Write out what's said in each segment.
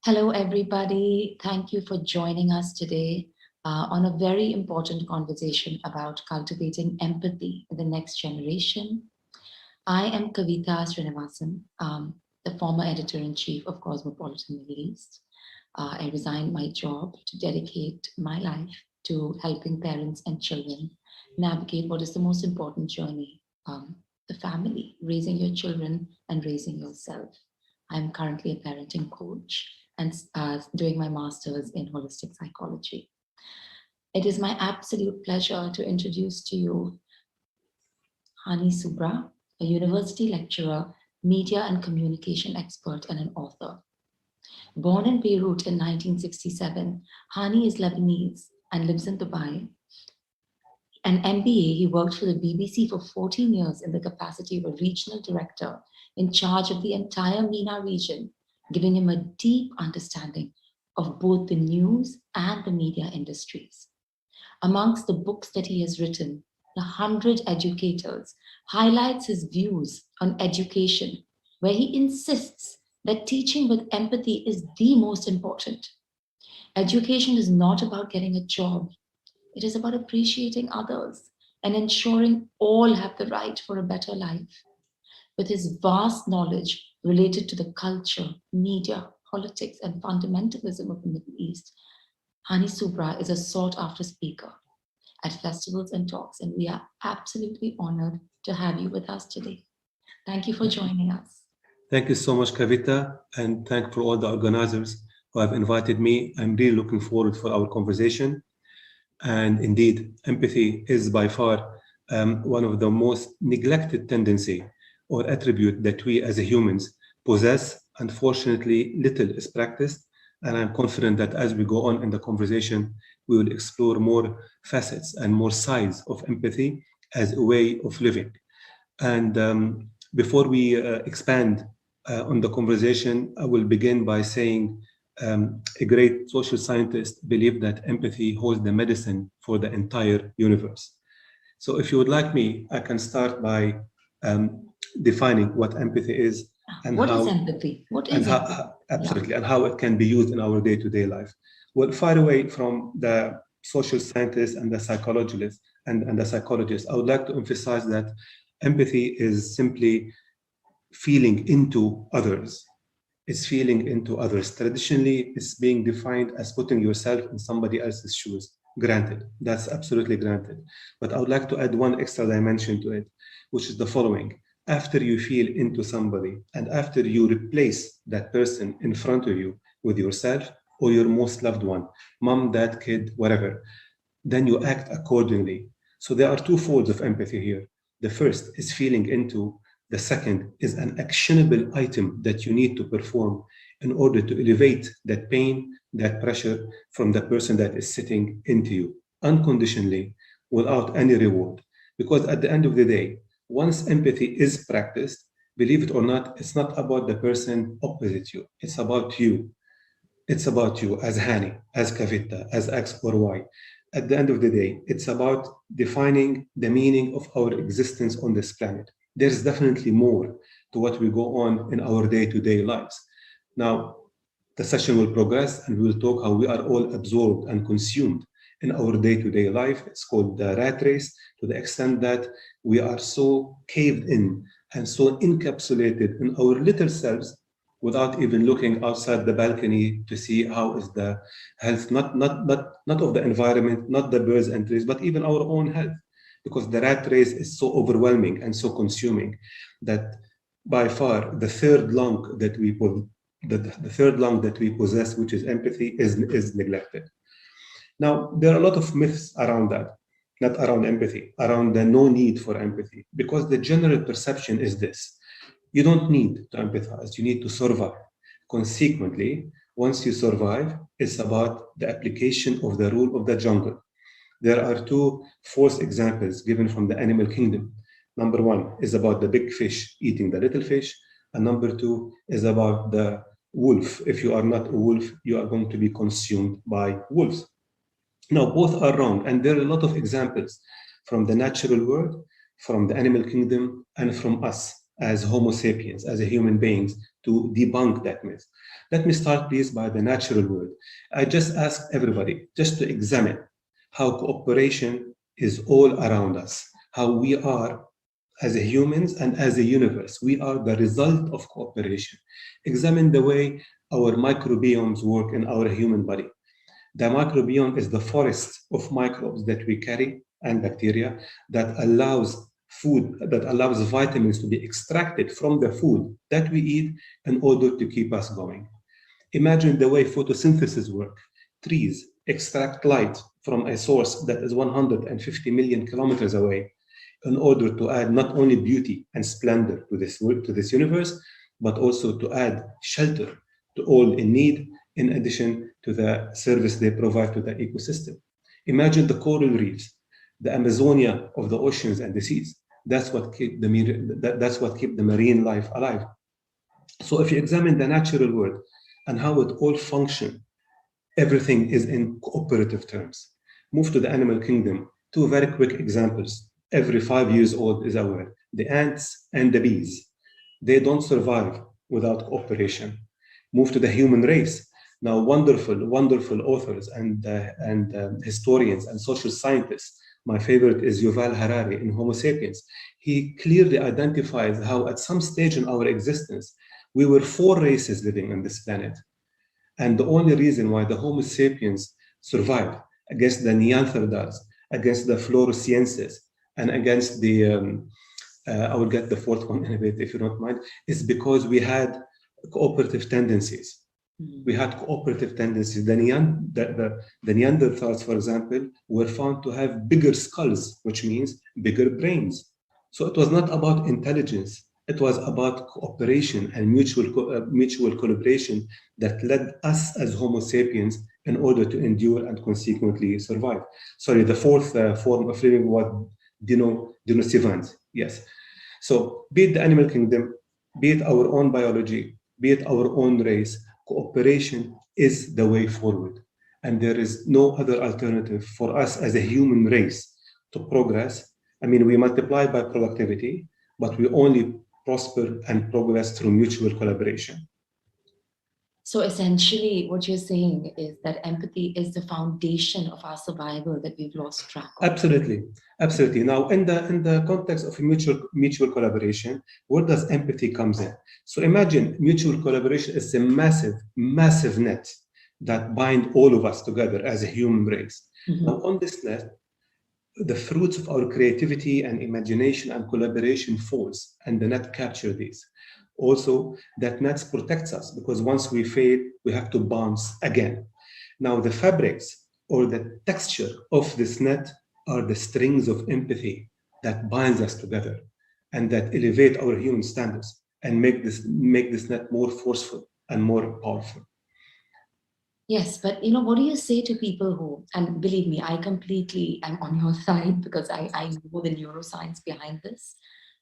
Hello, everybody. Thank you for joining us today on a very important conversation about cultivating empathy in the next generation. I am Kavita Srinivasan, the former editor-in-chief of Cosmopolitan Middle East. I resigned my job to dedicate my life to helping parents and children navigate what is the most important journey, the family, raising your children and raising yourself. I'm currently a parenting coach and doing my master's in holistic psychology. It is my absolute pleasure to introduce to you Hani Soubra, a university lecturer, media and communication expert, and an author. Born in Beirut in 1967, Hani is Lebanese and lives in Dubai. An MBA, he worked for the BBC for 14 years in the capacity of a regional director in charge of the entire MENA region, giving him a deep understanding of both the news and the media industries. Amongst the books that he has written, The 100 Educators highlights his views on education, where he insists that teaching with empathy is the most important. Education is not about getting a job. It is about appreciating others and ensuring all have the right for a better life. With his vast knowledge related to the culture, media, politics, and fundamentalism of the Middle East, Hani Soubra is a sought after speaker at festivals and talks, and we are absolutely honored to have you with us today. Thank you for joining us. Thank you so much, Kavita, and thank for all the organizers who have invited me. I'm really looking forward for our conversation. And indeed, empathy is by far one of the most neglected tendency or attribute that we as humans possess. Unfortunately, little is practiced, and I'm confident that as we go on in the conversation, we will explore more facets and more sides of empathy as a way of living. And before we expand on the conversation, I will begin by saying a great social scientist believed that empathy holds the medicine for the entire universe. So if you would like me, I can start by defining what empathy is and What how is empathy? What and is empathy? absolutely and how it can be used in our day-to-day life. Well, far away from the social scientists and the psychologists and the psychologists, I would like to emphasize that empathy is simply feeling into others. It's feeling into others. Traditionally, it's being defined as putting yourself in somebody else's shoes. Granted, that's absolutely granted. But I would like to add one extra dimension to it, which is the following. After you feel into somebody and after you replace that person in front of you with yourself or your most loved one, mom, dad, kid, whatever, then you act accordingly. So there are two folds of empathy here. The first is feeling into, the second is an actionable item that you need to perform in order to elevate that pain, that pressure from the person that is sitting into you, unconditionally, without any reward. Because at the end of the day, once empathy is practiced, believe it or not, it's not about the person opposite you. It's about you. It's about you as Hani, as Kavita, as X or Y. At the end of the day, it's about defining the meaning of our existence on this planet. There's definitely more to what we go on in our day-to-day lives. Now, the session will progress and we will talk how we are all absorbed and consumed in our day-to-day life. It's called the rat race, to the extent that we are so caved in and so encapsulated in our little selves without even looking outside the balcony to see how is the health, not of the environment, not the birds and trees, but even our own health. Because the rat race is so overwhelming and so consuming that by far the third lung that we the third lung that we possess, which is empathy, is neglected. Now, there are a lot of myths around that, not around empathy, around the no need for empathy, because the general perception is this. You don't need to empathize, you need to survive. Consequently, once you survive, it's about the application of the rule of the jungle. There are two false examples given from the animal kingdom. Number one is about the big fish eating the little fish, and number two is about the wolf. If you are not a wolf, you are going to be consumed by wolves. Now, both are wrong, and there are a lot of examples from the natural world, from the animal kingdom, and from us. as Homo sapiens, as a human beings, to debunk that myth. Let me start, please, by the natural world. I just ask everybody just to examine how cooperation is all around us, how we are as a humans and as a universe. We are the result of cooperation. Examine the way our microbiomes work in our human body. The microbiome is the forest of microbes that we carry and bacteria that allows that allows vitamins to be extracted from the food that we eat in order to keep us going. Imagine the way photosynthesis works. Trees extract light from a source that is 150 million kilometers away in order to add not only beauty and splendor to this universe, but also to add shelter to all in need, in addition to the service they provide to the ecosystem. Imagine the coral reefs, the Amazonia of the oceans and the seas. That's what keep the marine life alive. So if you examine the natural world and how it all functions, everything is in cooperative terms. Move to the animal kingdom. Two very quick examples. Every 5 years old is aware. The ants and the bees. They don't survive without cooperation. Move to the human race. Now, wonderful authors and historians and social scientists. My favorite is Yuval Harari in Homo sapiens. He clearly identifies how, at some stage in our existence, we were four races living on this planet. And the only reason why the Homo sapiens survived against the Neanderthals, against the Floresiensis, and against I will get the fourth one in a bit if you don't mind, is because we had cooperative tendencies. We had cooperative tendencies. The Neanderthals, for example, were found to have bigger skulls, which means bigger brains. So it was not about intelligence. It was about cooperation and mutual collaboration that led us as Homo sapiens in order to endure and consequently survive. Sorry, the fourth form of living was denosivans. Yes. So be it the animal kingdom, be it our own biology, be it our own race, cooperation is the way forward. And there is no other alternative for us as a human race to progress. I mean, we multiply by productivity, but we only prosper and progress through mutual collaboration. So essentially, what you're saying is that empathy is the foundation of our survival that we've lost track of. Absolutely. Now, in the context of mutual collaboration, where does empathy comes in? So imagine mutual collaboration is a massive net that bind all of us together as a human race. Mm-hmm. Now, on this net, the fruits of our creativity and imagination and collaboration falls, and the net capture these. Also, that net protects us because once we fail, we have to bounce again. Now, the fabrics or the texture of this net are the strings of empathy that binds us together and that elevate our human standards and make this net more forceful and more powerful. Yes, but what do you say to people who, and believe me, I completely am on your side because I know the neuroscience behind this.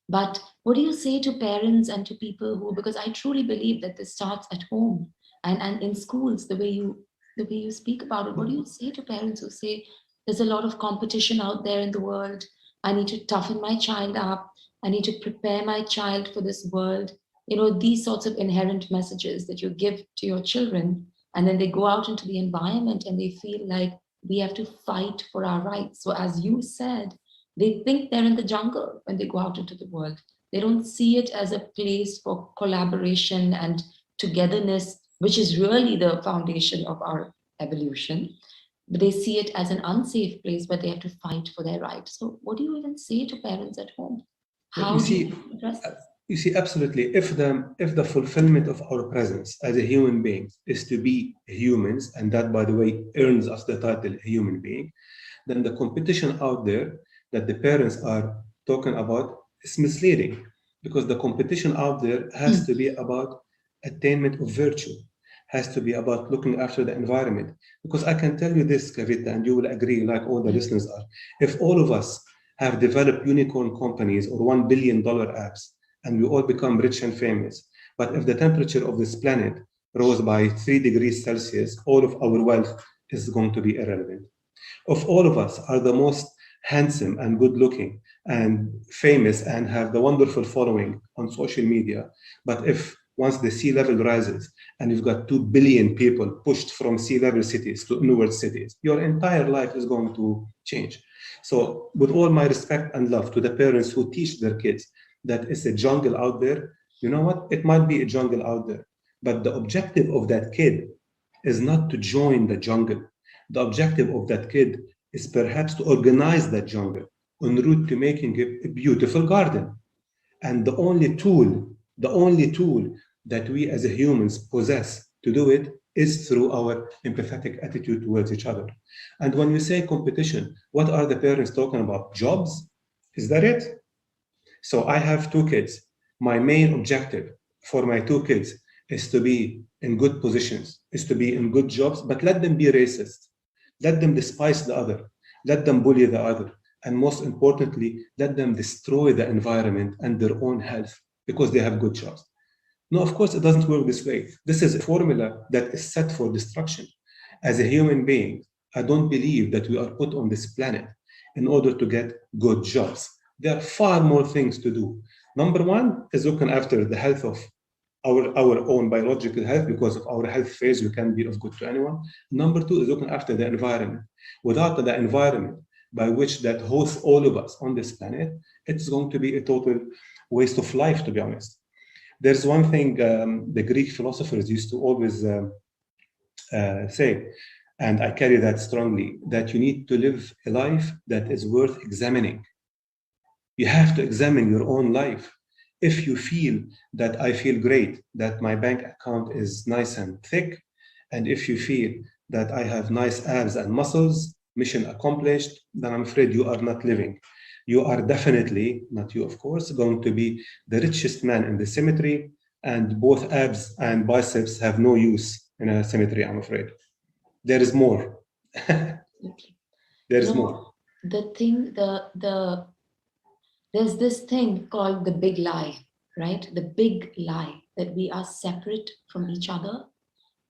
But what do you say to parents and to people who, because I truly believe that this starts at home and in schools, the way you speak about it, what do you say to parents who say there's a lot of competition out there in the world? I need to toughen my child up. I need to prepare my child for this world. These sorts of inherent messages that you give to your children, and then they go out into the environment and they feel like we have to fight for our rights. So as you said, they think they're in the jungle when they go out into the world. They don't see it as a place for collaboration and togetherness, which is really the foundation of our evolution. But they see it as an unsafe place where they have to fight for their rights. So, what do you even say to parents at home? You How do see, you address this? absolutely. If the fulfillment of our presence as a human being is to be humans, and that, by the way, earns us the title human being, then the competition out there that the parents are talking about is misleading because the competition out there has to be about attainment of virtue, has to be about looking after the environment. Because I can tell you this, Kavita, and you will agree, like all the listeners are, if all of us have developed unicorn companies or $1 billion apps, and we all become rich and famous, but if the temperature of this planet rose by 3 degrees Celsius, all of our wealth is going to be irrelevant. If all of us are the most handsome and good looking and famous and have the wonderful following on social media. But if once the sea level rises and you've got 2 billion people pushed from sea level cities to inward cities, your entire life is going to change. So, with all my respect and love to the parents who teach their kids that it's a jungle out there, you know what? It might be a jungle out there, but the objective of that kid is not to join the jungle. The objective of that kid is perhaps to organize that jungle en route to making it a beautiful garden. And the only tool that we as humans possess to do it is through our empathetic attitude towards each other. And when you say competition, what are the parents talking about? Jobs? Is that it? So I have 2 kids. My main objective for my 2 kids is to be in good positions, is to be in good jobs, but let them be racist. Let them despise the other. Let them bully the other. And most importantly, let them destroy the environment and their own health because they have good jobs. No, of course, it doesn't work this way. This is a formula that is set for destruction. As a human being, I don't believe that we are put on this planet in order to get good jobs. There are far more things to do. Number one is looking after the health of our own biological health, because of our health phase, we can be of good to anyone. Number two is looking after the environment. Without the environment by which that hosts all of us on this planet, it's going to be a total waste of life, to be honest. There's one thing the Greek philosophers used to always say, and I carry that strongly, that you need to live a life that is worth examining. You have to examine your own life. If you feel that I feel great, that my bank account is nice and thick, and if you feel that I have nice abs and muscles, mission accomplished, then I'm afraid you are not living. You are definitely, not you of course, going to be the richest man in the cemetery, and both abs and biceps have no use in a cemetery, I'm afraid. There is more. There Absolutely. You is more. know, there's this thing called the big lie, right? The big lie that we are separate from each other,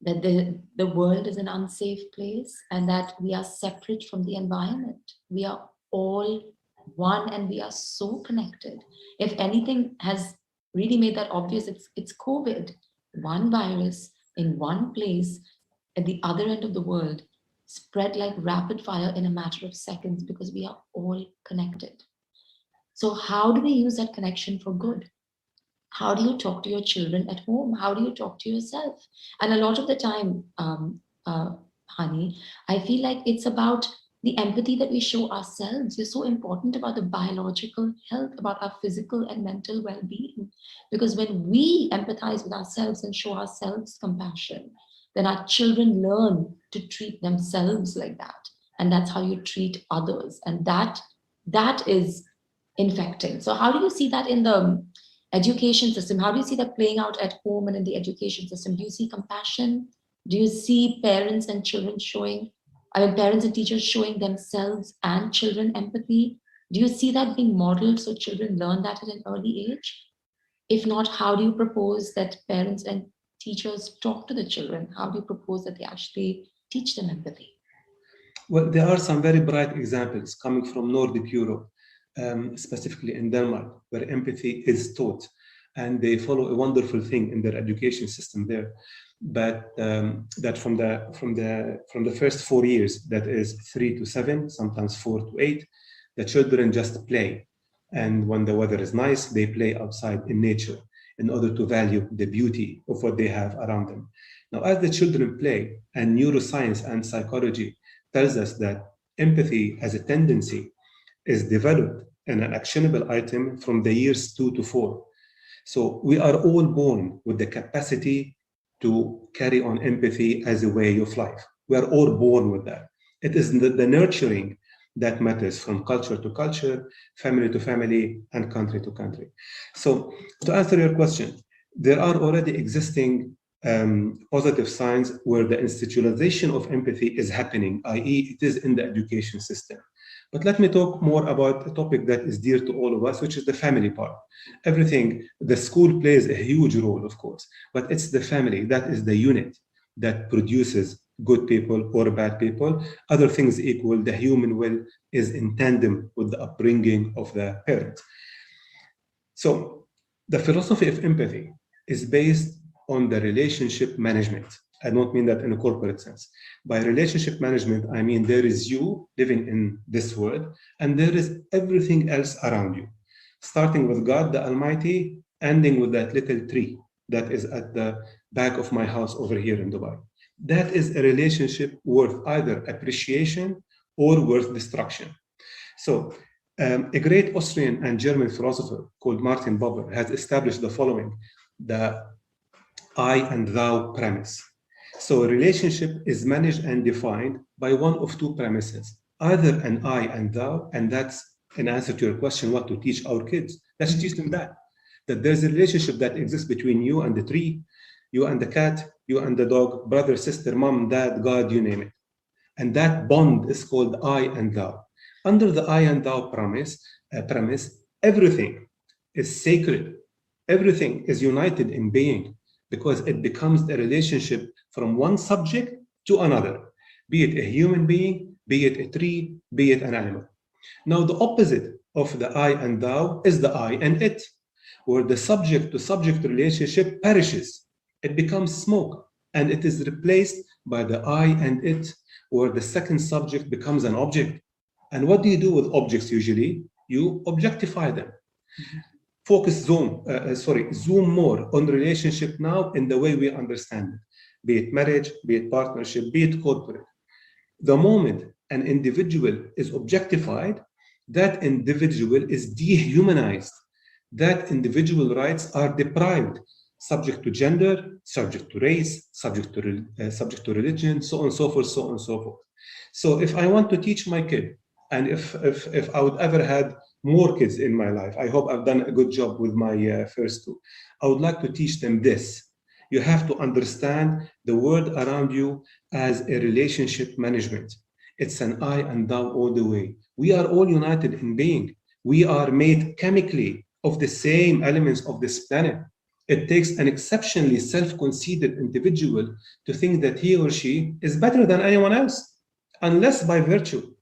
that the world is an unsafe place, and that we are separate from the environment. We are all one and we are so connected. If anything has really made that obvious, it's COVID. One virus in one place at the other end of the world spread like rapid fire in a matter of seconds because we are all connected. So, how do we use that connection for good? How do you talk to your children at home? How do you talk to yourself? And a lot of the time, Honey, I feel like it's about the empathy that we show ourselves. Is so important about the biological health, about our physical and mental well being. Because when we empathize with ourselves and show ourselves compassion, then our children learn to treat themselves like that. And that's how you treat others. And that is infecting. So, how do you see that in the education system? How do you see that playing out at home and in the education system? Do you see compassion? Do you see parents and children showing, I mean, parents and teachers showing themselves and children empathy? Do you see that being modeled so children learn that at an early age? If not, how do you propose that parents and teachers talk to the children? How do you propose that they actually teach them empathy? Well, there are some very bright examples coming from Nordic Europe, specifically in Denmark, where empathy is taught, and they follow a wonderful thing in their education system there. But that from the first 4 years, that is 3 to 7, sometimes 4 to 8, the children just play, and when the weather is nice, they play outside in nature in order to value the beauty of what they have around them. Now, as the children play, and neuroscience and psychology tells us that empathy as a tendency is developed in an actionable item from the years 2 to 4. So we are all born with the capacity to carry on empathy as a way of life. We are all born with that. It is the nurturing that matters from culture to culture, family to family, and country to country. So to answer your question, there are already existing positive signs where the institutionalization of empathy is happening, i.e., it is in the education system. But let me talk more about a topic that is dear to all of us, which is the family part. Everything, the school plays a huge role, of course, but it's the family that is the unit that produces good people or bad people. Other things equal, the human will is in tandem with the upbringing of the parent. So the philosophy of empathy is based on the relationship management. I don't mean that in a corporate sense. By relationship management, I mean there is you living in this world, and there is everything else around you, starting with God the Almighty, ending with that little tree that is at the back of my house over here in Dubai. That is a relationship worth either appreciation or worth destruction. So, a great Austrian and German philosopher called Martin Buber has established the following: the I and thou premise. So, a relationship is managed and defined by one of two premises, either an I and thou, and that's an answer to your question what to teach our kids. Let's teach them that there's a relationship that exists between you and the tree, you and the cat, you and the dog, brother, sister, mom, dad, God, you name it. And that bond is called I and thou. Under the I and thou premise, everything is sacred. Everything is united in being because it becomes a relationship from one subject to another, be it a human being, be it a tree, be it an animal. Now, the opposite of the I and thou is the I and it, where the subject to subject relationship perishes. It becomes smoke and it is replaced by the I and it, where the second subject becomes an object. And what do you do with objects usually? You objectify them. Zoom more on relationship now in the way we understand it, be it marriage, be it partnership, be it corporate. The moment an individual is objectified, that individual is dehumanized. That individual rights are deprived, subject to gender, subject to race, subject to religion, so on and so forth, so on and so forth. So if I want to teach my kid, and if I would ever had more kids in my life, I hope I've done a good job with my first two. I would like to teach them this. You have to understand the world around you as a relationship management. It's an I and thou all the way. We are all united in being. We are made chemically of the same elements of this planet. It takes an exceptionally self-conceited individual to think that he or she is better than anyone else, unless by virtue.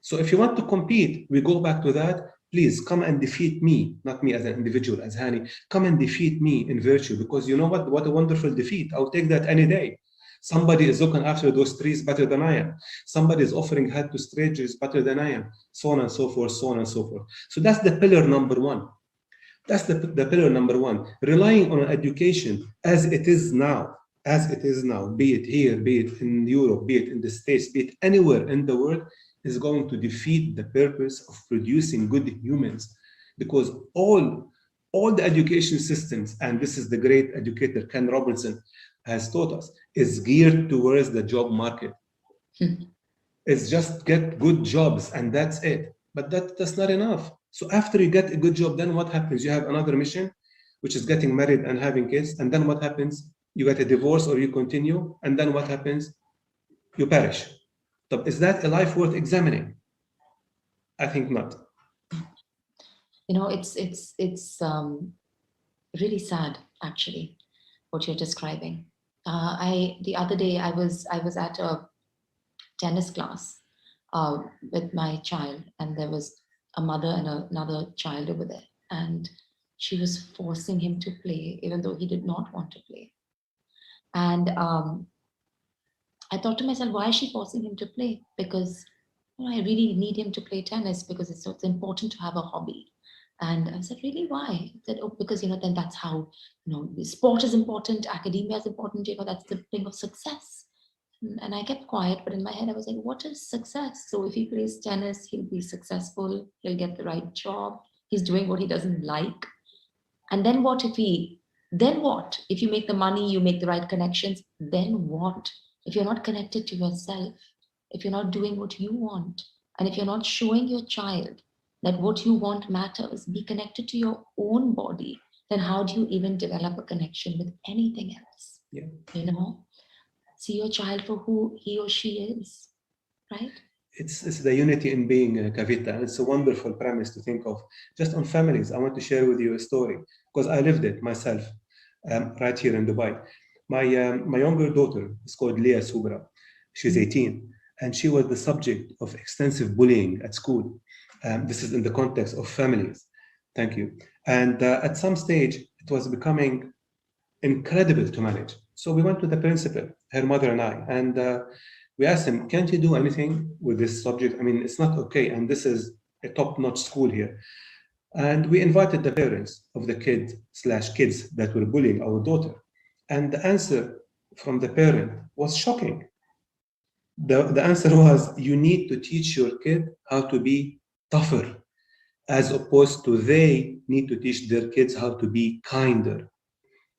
So if you want to compete, we go back to that. Please come and defeat me, not me as an individual, as Hani. Come and defeat me in virtue, because you know what? What a wonderful defeat. I'll take that any day. Somebody is looking after those trees better than I am. Somebody is offering help to strangers better than I am. So on and so forth, so on and so forth. So that's the pillar number one. That's the pillar number one. Relying on education as it is now, be it here, be it in Europe, be it in the States, be it anywhere in the world, is going to defeat the purpose of producing good humans, because all the education systems, and this is the great educator Ken Robertson has taught us, is geared towards the job market. It's just get good jobs and that's it. But that's not enough. So after you get a good job, then what happens? You have another mission, which is getting married and having kids. And then what happens? You get a divorce or you continue. And then what happens? You perish. So is that a life worth examining? I think not. It's really sad actually what you're describing. I the other day I was at a tennis class with my child, and there was a mother and another child over there, and she was forcing him to play even though he did not want to play. And I thought to myself, why is she forcing him to play? Because I really need him to play tennis because it's important to have a hobby. And I said, really, why? He said, oh, because then that's how the sport is important, academia is important. That's the thing of success. And I kept quiet, but in my head I was like, what is success? So if he plays tennis, he'll be successful. He'll get the right job. He's doing what he doesn't like. And then what if he? Then what? If you make the money, you make the right connections, then what? If you're not connected to yourself, if you're not doing what you want, and if you're not showing your child that what you want matters, be connected to your own body, then how do you even develop a connection with anything else? Yeah. See your child for who he or she is, right? It's the unity in being, Kavita. And it's a wonderful premise to think of. Just on families, I want to share with you a story because I lived it myself right here in Dubai. My younger daughter is called Leah Soubra. She's 18, and she was the subject of extensive bullying at school. This is in the context of families. Thank you. And at some stage, it was becoming incredible to manage. So we went to the principal, her mother and I, and we asked him, can't you do anything with this subject? I mean, it's not okay. And this is a top-notch school here. And we invited the parents of the kids that were bullying our daughter. And the answer from the parent was shocking. The answer was, you need to teach your kid how to be tougher, as opposed to they need to teach their kids how to be kinder.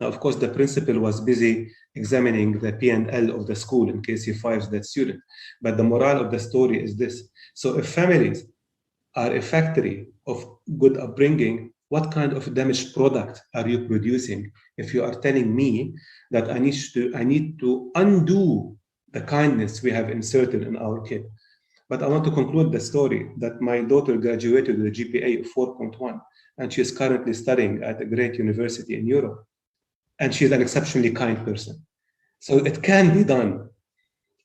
Now, of course, the principal was busy examining the P&L of the school in case he fires that student. But the moral of the story is this. So if families are a factory of good upbringing, what kind of damaged product are you producing if you are telling me that I need to undo the kindness we have inserted in our kid? But I want to conclude the story that my daughter graduated with a GPA of 4.1, and she is currently studying at a great university in Europe. And she's an exceptionally kind person. So it can be done.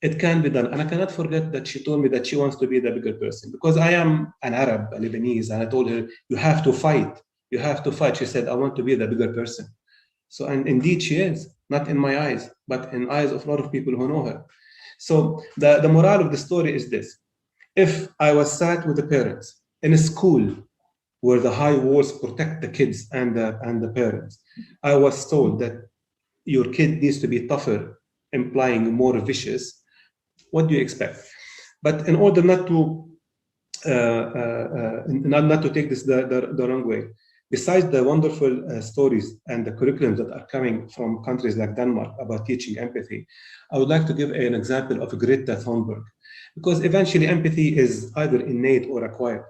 It can be done. And I cannot forget that she told me that she wants to be the bigger person because I am an Arab, a Lebanese, and I told her, you have to fight. You have to fight. She said, I want to be the bigger person. So, and indeed she is, not in my eyes, but in eyes of a lot of people who know her. So the moral of the story is this. If I was sat with the parents in a school where the high walls protect the kids and the parents, I was told that your kid needs to be tougher, implying more vicious. What do you expect? But in order not to not to take this the wrong way, besides the wonderful stories and the curriculums that are coming from countries like Denmark about teaching empathy, I would like to give an example of Greta Thunberg, because eventually empathy is either innate or acquired.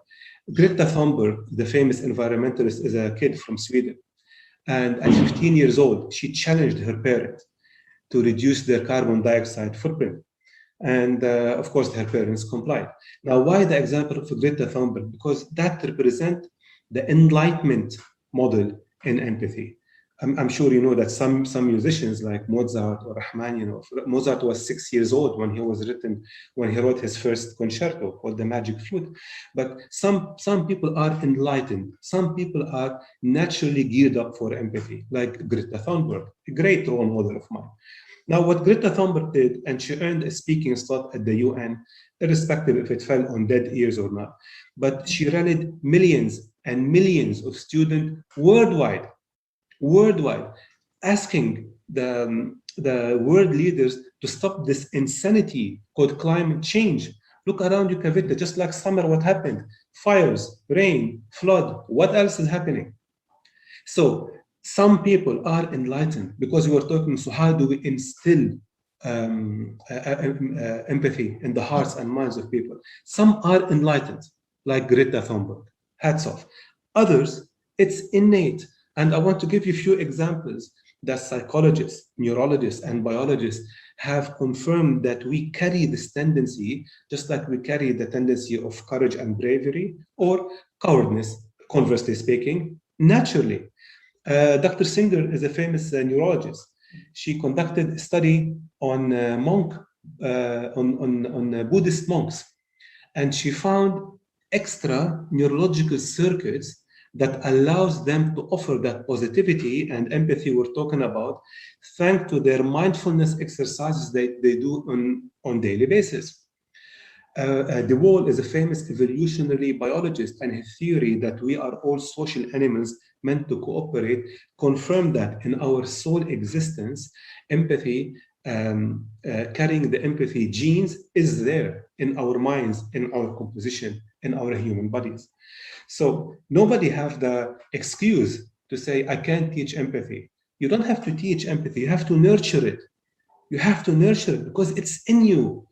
Greta Thunberg, the famous environmentalist, is a kid from Sweden. And at 15 years old, she challenged her parents to reduce their carbon dioxide footprint. And of course, her parents complied. Now, why the example of Greta Thunberg? Because that represents the enlightenment model in empathy. I'm sure you know that some musicians like Mozart or Rachmaninoff. Mozart was 6 years old when he wrote his first concerto called the Magic Flute. But some people are enlightened. Some people are naturally geared up for empathy, like Greta Thunberg, a great role model of mine. Now, what Greta Thunberg did, and she earned a speaking slot at the UN, irrespective if it fell on dead ears or not, but she rallied millions and millions of students worldwide, asking the world leaders to stop this insanity called climate change. Look around you, Kavita, just like summer, what happened? Fires, rain, flood, what else is happening? So some people are enlightened because we were talking, so how do we instill empathy in the hearts and minds of people? Some are enlightened, like Greta Thunberg, hats off. Others, it's innate. And I want to give you a few examples that psychologists, neurologists, and biologists have confirmed that we carry this tendency, just like we carry the tendency of courage and bravery or cowardness, conversely speaking, naturally. Dr. Singer is a famous neurologist. She conducted a study on Buddhist monks, and she found extra neurological circuits that allows them to offer that positivity and empathy we're talking about, thanks to their mindfulness exercises they do on daily basis. De Waal is a famous evolutionary biologist, and his theory that we are all social animals meant to cooperate confirmed that in our soul existence, empathy, carrying the empathy genes is there in our minds, in our composition, in our human bodies. So nobody have the excuse to say, I can't teach empathy. You don't have to teach empathy. You have to nurture it. You have to nurture it because it's in you.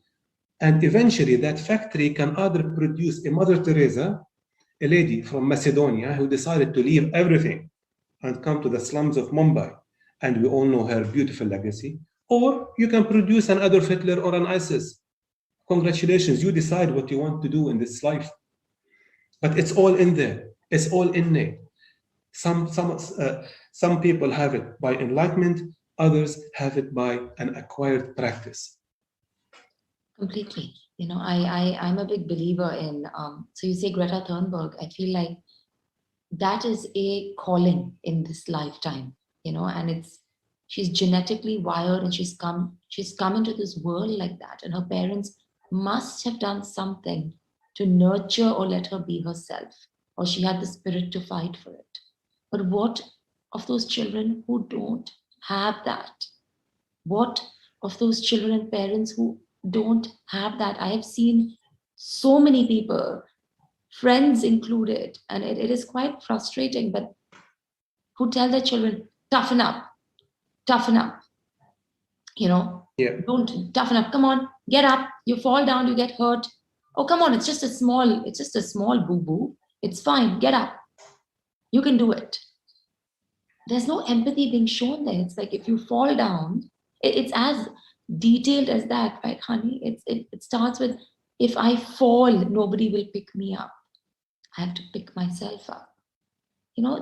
And eventually that factory can either produce a Mother Teresa, a lady from Macedonia who decided to leave everything and come to the slums of Mumbai. And we all know her beautiful legacy. Or you can produce an Adolf Hitler or an ISIS. Congratulations, you decide what you want to do in this life. But it's all in there. It's all innate. Some people have it by enlightenment, others have it by an acquired practice. Completely. I'm a big believer in, so you say Greta Thunberg, I feel like that is a calling in this lifetime, and she's genetically wired and she's come into this world like that. And her parents must have done something to nurture or let her be herself, or she had the spirit to fight for it. But what of those children who don't have that? What of those children and parents who don't have that? I have seen so many people, friends included, and it is quite frustrating, but who tell their children, toughen up, you know, Yeah. don't toughen up, come on, get up, you fall down, you get hurt. Oh, come on, it's just a small boo boo. It's fine, get up, you can do it. There's no empathy being shown there. It's like if you fall down, it's as detailed as that, right, honey? It starts with, if I fall, nobody will pick me up. I have to pick myself up.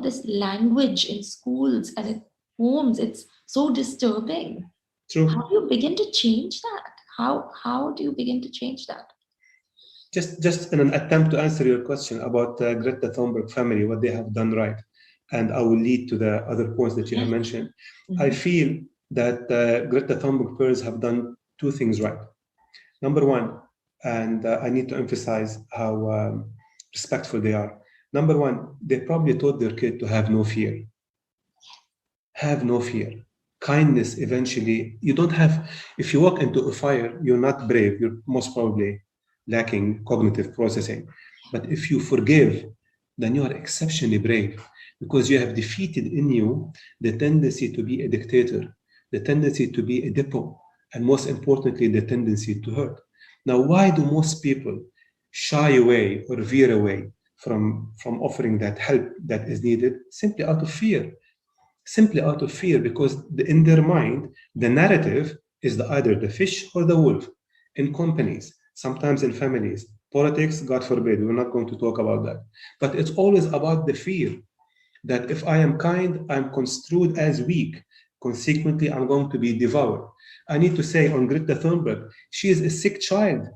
This language in schools and in homes, it's so disturbing. How True. do you begin to change that? How do you begin to change that? Just in an attempt to answer your question about the Greta Thunberg family, what they have done right, and I will lead to the other points that you have Yes. mentioned. I Mm-hmm. feel that Greta Thunberg parents have done two things right. Number one, and I need to emphasize how respectful they are. Number one, they probably taught their kid to have no fear. Have no fear. Kindness, eventually, you don't have, if you walk into a fire, you're not brave. You're most probably lacking cognitive processing. But if you forgive, then you are exceptionally brave because you have defeated in you the tendency to be a dictator, the tendency to be a depot, and most importantly, the tendency to hurt. Now, why do most people shy away or veer away from offering that help that is needed? Simply out of fear, simply out of fear, because in their mind, the narrative is either the fish or the wolf in companies, sometimes in families, politics, God forbid, we're not going to talk about that. But it's always about the fear that if I am kind, I'm construed as weak. Consequently, I'm going to be devoured. I need to say on Greta Thunberg, she is a sick child.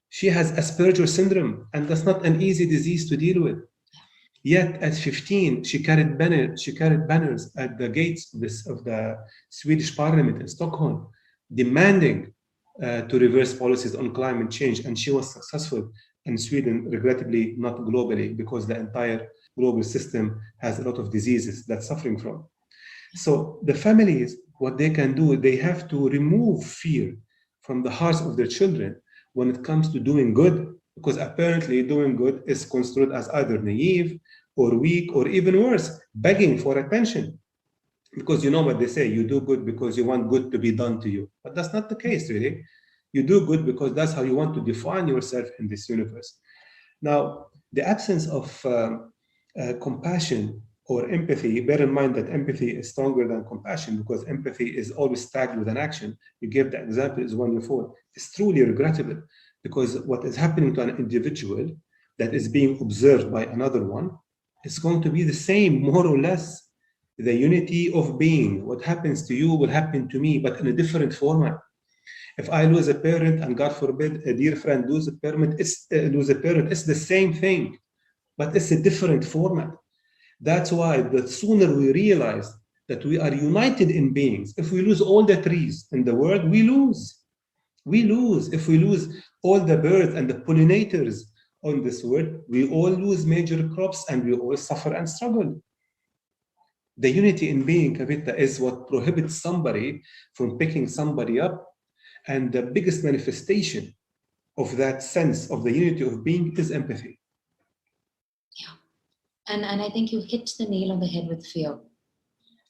She has Asperger's syndrome, and that's not an easy disease to deal with. Yet at 15, she carried banners at the gates of the Swedish parliament in Stockholm, demanding to reverse policies on climate change. And she was successful in Sweden, regrettably not globally, because the entire global system has a lot of diseases that's suffering from. So the families, what they can do, they have to remove fear from the hearts of their children when it comes to doing good, because apparently doing good is construed as either naive or weak or even worse, begging for attention. Because you know what they say, you do good because you want good to be done to you. But that's not the case, really. You do good because that's how you want to define yourself in this universe. Now, the absence of compassion or empathy, bear in mind that empathy is stronger than compassion because empathy is always tagged with an action. You gave the example is when you fall. It's truly regrettable because what is happening to an individual that is being observed by another one is going to be the same, more or less. The unity of being. What happens to you will happen to me, but in a different format. If I lose a parent, and God forbid, a dear friend lose a parent, it's the same thing, but it's a different format. That's why the sooner we realize that we are united in beings, if we lose all the trees in the world, we lose. We lose. If we lose all the birds and the pollinators on this world, we all lose major crops and we all suffer and struggle. The unity in being, Kavita, is what prohibits somebody from picking somebody up. And the biggest manifestation of that sense of the unity of being is empathy. Yeah. And I think you hit the nail on the head with fear.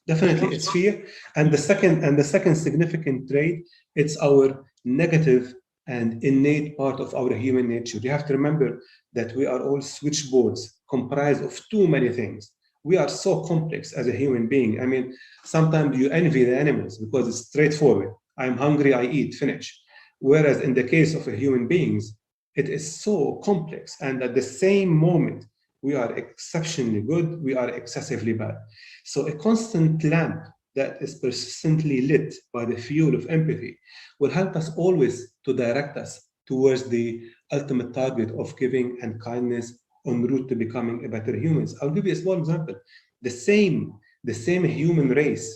You Definitely, know, it's fear. And the second significant trait, it's our negative and innate part of our human nature. You have to remember that we are all switchboards comprised of too many things. We are so complex as a human being. I mean, sometimes you envy the animals because it's straightforward. I'm hungry, I eat, finish. Whereas in the case of a human beings, it is so complex. And at the same moment, we are exceptionally good, we are excessively bad. So a constant lamp that is persistently lit by the fuel of empathy will help us always to direct us towards the ultimate target of giving and kindness en route to becoming a better humans. I'll give you a small example. The same, the same human race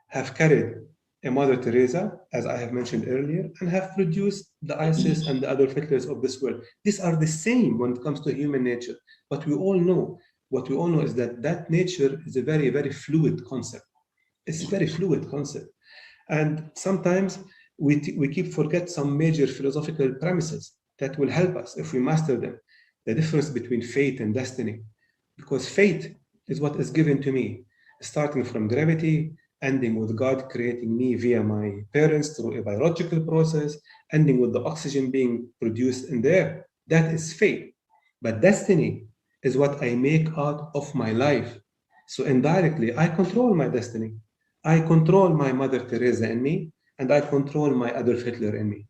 have carried a Mother Teresa, as I have mentioned earlier, and have produced the ISIS and the Adolf Hitlers of this world. These are the same when it comes to human nature. But we all know, what we all know is that that nature is a very, very fluid concept. It's a Yeah. very fluid concept. And sometimes we keep forget some major philosophical premises that will help us if we master them. The difference between fate and destiny. Because fate is what is given to me, starting from gravity, ending with God creating me via my parents through a biological process, ending with the oxygen being produced in the air. That is fate. But destiny is what I make out of my life. So indirectly, I control my destiny. I control my Mother Teresa in me, and I control my Adolf Hitler in me.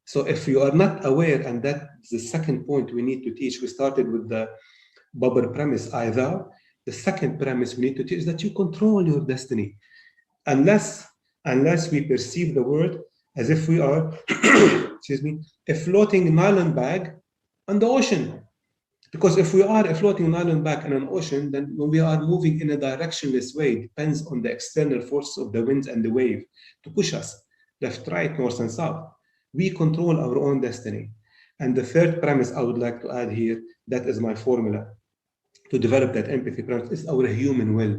So if you are not aware, and that's the second point we need to teach, we started with the Babur premise, I thou. The second premise we need to teach is that you control your destiny. Unless, unless we perceive the world as if we are, excuse me, a floating nylon bag on the ocean. Because if we are a floating nylon bag in an ocean, then when we are moving in a directionless way, it depends on the external forces of the winds and the wave to push us left, right, north, and south. We control our own destiny. And the third premise I would like to add here, that is my formula to develop that empathy premise, is our human will.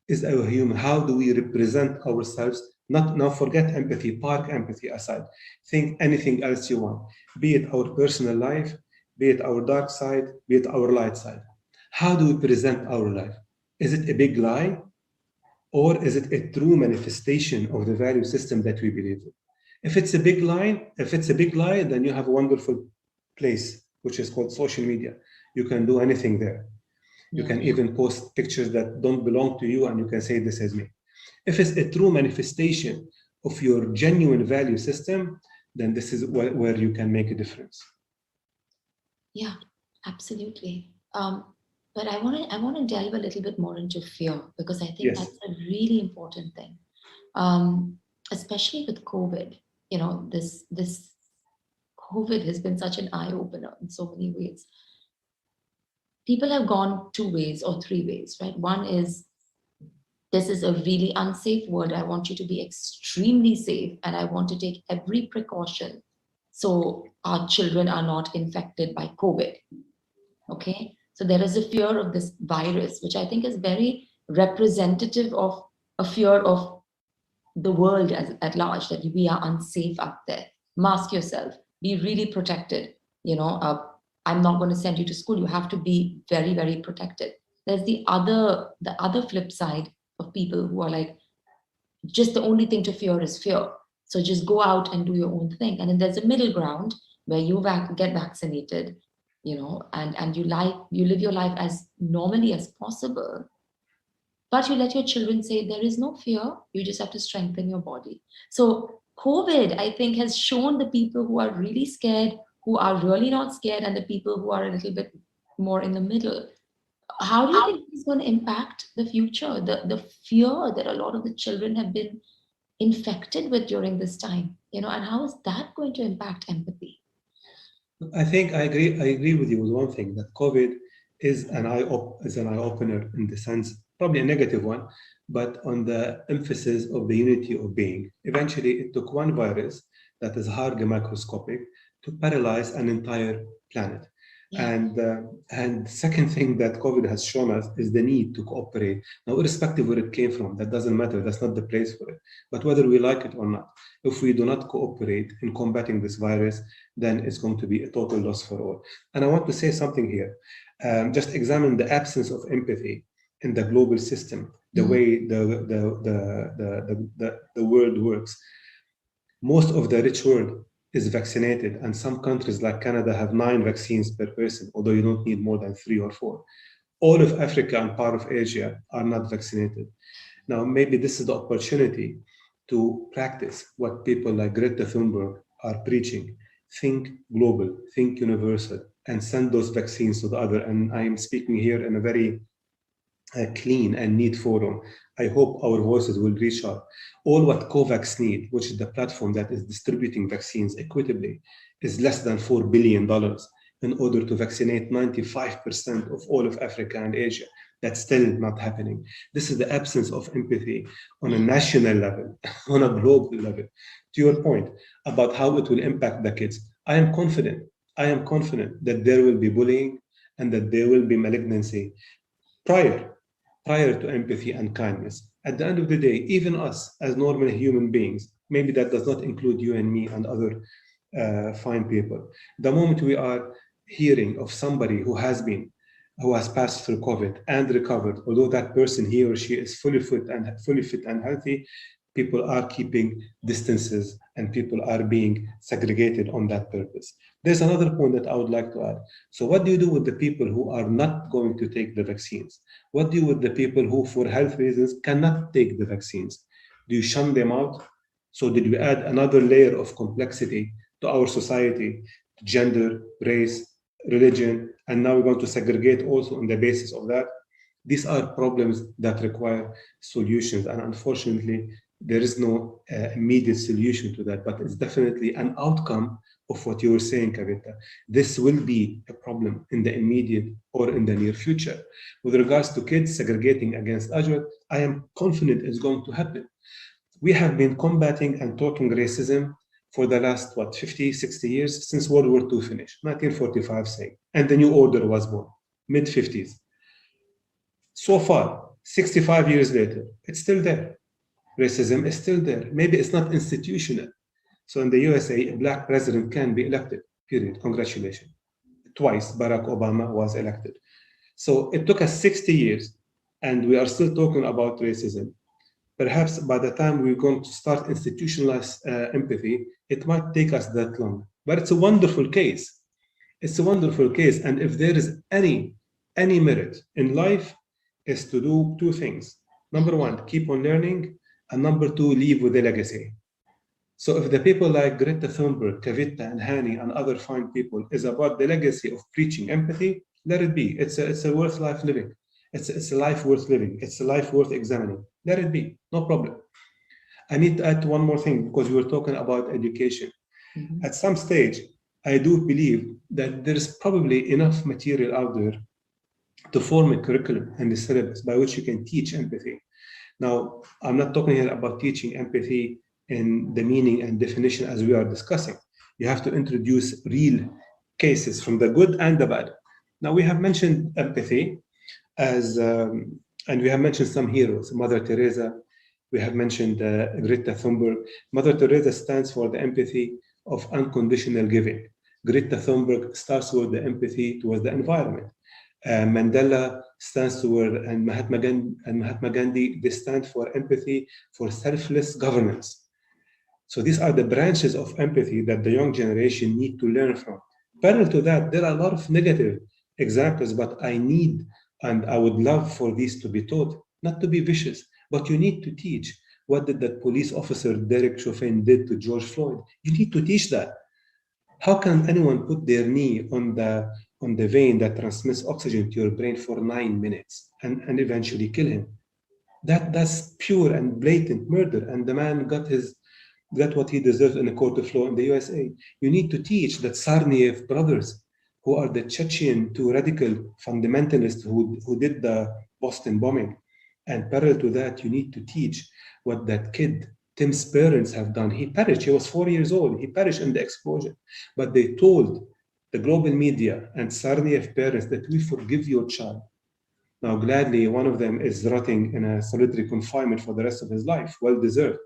Is our human. How do we represent ourselves? Not now forget empathy, park empathy aside. Think anything else you want, be it our personal life, be it our dark side, be it our light side. How do we present our life? Is it a big lie? Or is it a true manifestation of the value system that we believe in? If it's a big lie, then you have a wonderful place, which is called social media. You can do anything there. You Yeah. can even post pictures that don't belong to you and you can say, this is me. If it's a true manifestation of your genuine value system, then this is where you can make a difference. Yeah, absolutely. But I want to delve a little bit more into fear because I think Yes. that's a really important thing. Um, Especially with COVID, this COVID has been such an eye opener in so many ways. People have gone two ways or three ways, right? One is this is a really unsafe world. I want you to be extremely safe and I want to take every precaution so our children are not infected by COVID. Okay. So there is a fear of this virus, which I think is very representative of a fear of the world at large, that we are unsafe out there. Mask yourself, be really protected. I'm not going to send you to school. You have to be very, very protected. There's the other flip side of people who are like, just the only thing to fear is fear. So just go out and do your own thing. And then there's a middle ground where you get vaccinated, and you live your life as normally as possible, but you let your children say there is no fear, you just have to strengthen your body. So COVID, I think, has shown the people who are really scared, who are really not scared, and the people who are a little bit more in the middle. How do you think this is going to impact the future, the fear that a lot of the children have been infected with during this time, and how is that going to impact empathy? I think I agree with you with one thing, that COVID is an eye opener in the sense, probably a negative one, but on the emphasis of the unity of being. Eventually, it took one virus that is hardly microscopic to paralyze an entire planet. Yeah. And second thing that COVID has shown us is the need to cooperate. Now, irrespective where it came from, that doesn't matter. That's not the place for it. But whether we like it or not, if we do not cooperate in combating this virus, then it's going to be a total loss for all. And I want to say something here. Just examine the absence of empathy in the global system, the Mhm. way the world works. Most of the rich world is vaccinated, and some countries like Canada have 9 vaccines per person, although you don't need more than 3 or 4. All of Africa and part of Asia are not vaccinated. Now, maybe this is the opportunity to practice what people like Greta Thunberg are preaching. Think global, think universal, and send those vaccines to the other. And I am speaking here in a very clean and neat forum. I hope our voices will reach out. All what COVAX need, which is the platform that is distributing vaccines equitably, is less than $4 billion in order to vaccinate 95% of all of Africa and Asia. That's still not happening. This is the absence of empathy on a national level, on a global level. To your point about how it will impact the kids, I am confident. I am confident that there will be bullying and that there will be malignancy prior prior to empathy and kindness. At the end of the day, even us as normal human beings, maybe that does not include you and me and other fine people. The moment we are hearing of somebody who has passed through COVID and recovered, although that person, he or she is fully fit and healthy, people are keeping distances and people are being segregated on that purpose. There's another point that I would like to add. So, what do you do with the people who are not going to take the vaccines? What do you do with the people who, for health reasons, cannot take the vaccines? Do you shun them out? So, did we add another layer of complexity to our society, gender, race, religion, and now we're going to segregate also on the basis of that? These are problems that require solutions, and unfortunately, there is no immediate solution to that, but it's definitely an outcome of what you were saying, Kavita. This will be a problem in the immediate or in the near future. With regards to kids segregating against others, I am confident it's going to happen. We have been combating and talking racism for the last, 50, 60 years, since World War II finished, 1945, say, and the new order was born, mid 50s. So far, 65 years later, it's still there. Racism is still there. Maybe it's not institutional. So in the USA, a black president can be elected, period. Congratulations. Twice Barack Obama was elected. So it took us 60 years, and we are still talking about racism. Perhaps by the time we're going to start institutionalized empathy, it might take us that long. But it's a wonderful case. It's a wonderful case. And if there is any merit in life, is to do two things. Number one, keep on learning, and number two, leave with a legacy. So if the people like Greta Thunberg, Kavita, and Hani, and other fine people is about the legacy of preaching empathy, let it be. It's a worth life living. It's a life worth living. It's a life worth examining. Let it be. No problem. I need to add one more thing because we were talking about education. Mhm. At some stage, I do believe that there is probably enough material out there to form a curriculum and a syllabus by which you can teach empathy. Now, I'm not talking here about teaching empathy in the meaning and definition as we are discussing. You have to introduce real cases from the good and the bad. Now, we have mentioned empathy as, and we have mentioned some heroes, Mother Teresa, we have mentioned Greta Thunberg. Mother Teresa stands for the empathy of unconditional giving. Greta Thunberg starts with the empathy towards the environment. Mandela stands toward, and Mahatma Gandhi, they stand for empathy for selfless governance. So these are the branches of empathy that the young generation need to learn from. Parallel to that, there are a lot of negative examples, but I need and I would love for these to be taught, not to be vicious, but you need to teach. What did that police officer Derek Chauvin did to George Floyd? You need to teach that. How can anyone put their knee on the vein that transmits oxygen to your brain for 9 minutes and eventually kill him? That's pure and blatant murder, and the man got what he deserves in a court of law in the USA. You need to teach that Tsarnaev brothers, who are the Chechen two radical fundamentalists who did the Boston bombing, and parallel to that, you need to teach what that kid Tim's parents have done. He perished. He was 4 years old. He perished in the explosion. But they told the global media and Tsarnaev parents that we forgive your child. Now, gladly, one of them is rotting in a solitary confinement for the rest of his life, well deserved.